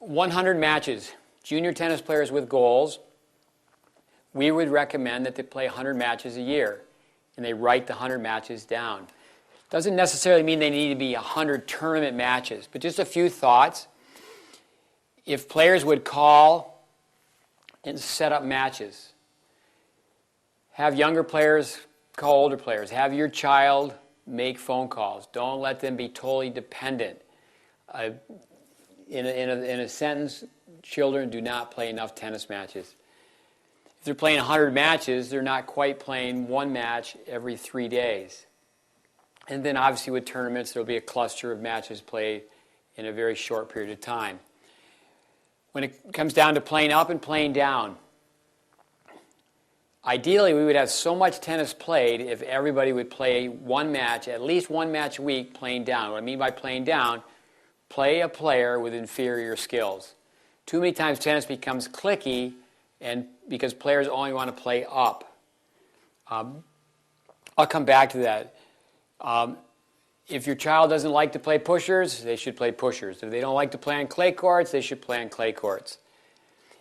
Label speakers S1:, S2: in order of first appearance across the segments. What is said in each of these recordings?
S1: 100 matches. Junior tennis players with goals, we would recommend that they play 100 matches a year, and they write the 100 matches down. Doesn't necessarily mean they need to be 100 tournament matches, but just a few thoughts. If players would call and set up matches, have younger players call older players, have your child make phone calls. Don't let them be totally dependent. In a sentence, children do not play enough tennis matches. If they're playing 100 matches, they're not quite playing one match every 3 days. And then obviously with tournaments, there'll be a cluster of matches played in a very short period of time. When it comes down to playing up and playing down, ideally we would have so much tennis played if everybody would play one match, at least one match a week, playing down. What I mean by playing down, play a player with inferior skills. Too many times tennis becomes cliquey, and because players only want to play up. I'll come back to that. If your child doesn't like to play pushers, they should play pushers. If they don't like to play on clay courts, they should play on clay courts.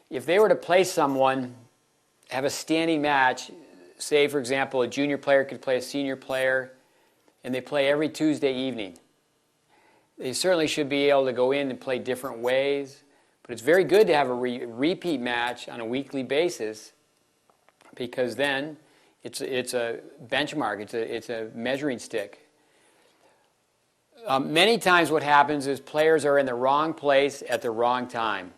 S1: If they were to play someone, have a standing match, say, for example, a junior player could play a senior player, and they play every Tuesday evening. They certainly should be able to go in and play different ways, but it's very good to have a repeat match on a weekly basis, because then it's a benchmark, it's a measuring stick. Many times what happens is players are in the wrong place at the wrong time.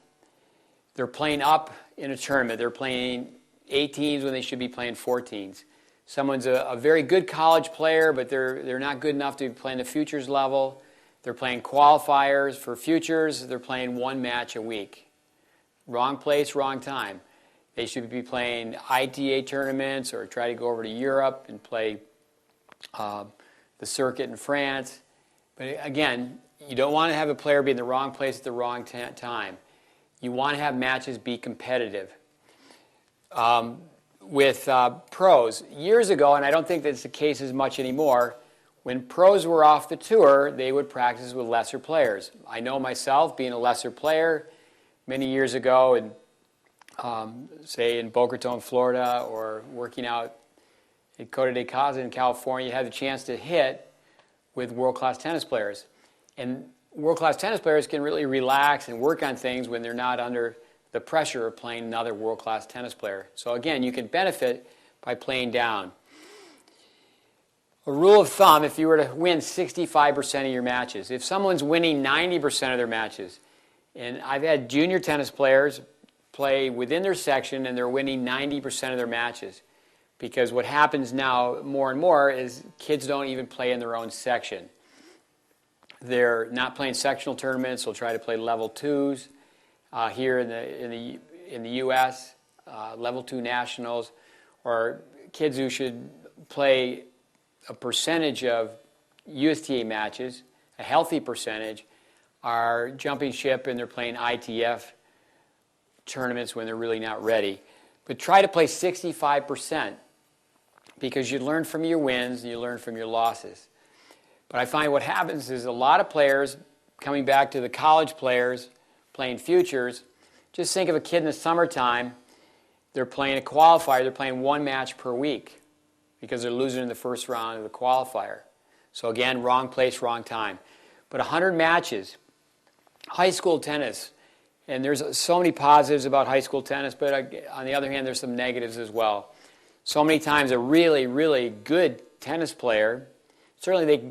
S1: They're playing up in a tournament. They're playing 18s when they should be playing 14s. Someone's a very good college player, but they're not good enough to be playing the futures level. They're playing qualifiers for futures. They're playing one match a week. Wrong place, wrong time. They should be playing ITA tournaments or try to go over to Europe and play the circuit in France. But again, you don't want to have a player be in the wrong place at the wrong time. You want to have matches be competitive. With pros, years ago, and I don't think that's the case as much anymore, when pros were off the tour, they would practice with lesser players. I know myself, being a lesser player, many years ago, say in Boca Raton, Florida, or working out at Costa de Casa in California, you had the chance to hit with world-class tennis players. And world-class tennis players can really relax and work on things when they're not under the pressure of playing another world-class tennis player. So again, you can benefit by playing down. A rule of thumb, if you were to win 65% of your matches, if someone's winning 90% of their matches, and I've had junior tennis players play within their section and they're winning 90% of their matches, because what happens now more and more is kids don't even play in their own section. They're not playing sectional tournaments. They'll try to play level twos here in the U.S., level two nationals, or kids who should play a percentage of USTA matches, a healthy percentage, are jumping ship and they're playing ITF tournaments when they're really not ready. But try to play 65%, because you learn from your wins and you learn from your losses. But I find what happens is a lot of players, coming back to the college players playing futures, just think of a kid in the summertime, they're playing a qualifier, they're playing one match per week because they're losing in the first round of the qualifier. So again, wrong place, wrong time. But 100 matches, high school tennis, and there's so many positives about high school tennis, but on the other hand, there's some negatives as well. So many times a really, really good tennis player, certainly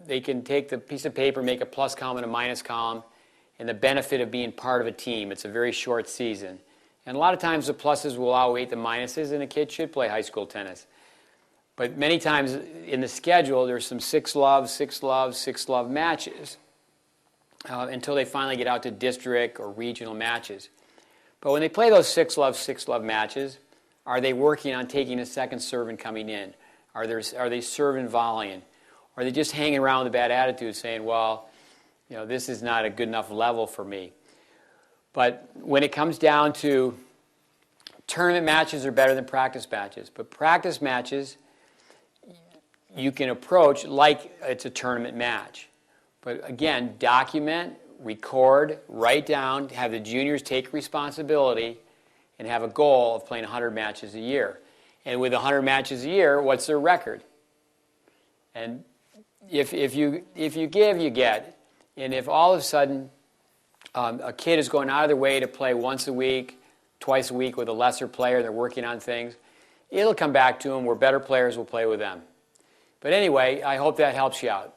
S1: they can take the piece of paper, make a plus column and a minus column, and the benefit of being part of a team. It's a very short season. And a lot of times the pluses will outweigh the minuses, and a kid should play high school tennis. But many times in the schedule, there's some 6-love matches until they finally get out to district or regional matches. But when they play those 6-love matches, are they working on taking a second serve and coming in? Are they serving volleying? Or are they just hanging around with a bad attitude saying, well, this is not a good enough level for me? But when it comes down to tournament matches are better than practice matches. But practice matches you can approach like it's a tournament match. But again, document record, write down, have the juniors take responsibility, and have a goal of playing 100 matches a year. And with 100 matches a year, what's their record? And if you give, you get. And if all of a sudden a kid is going out of their way to play once a week, twice a week with a lesser player, they're working on things, it'll come back to them where better players will play with them. But anyway, I hope that helps you out.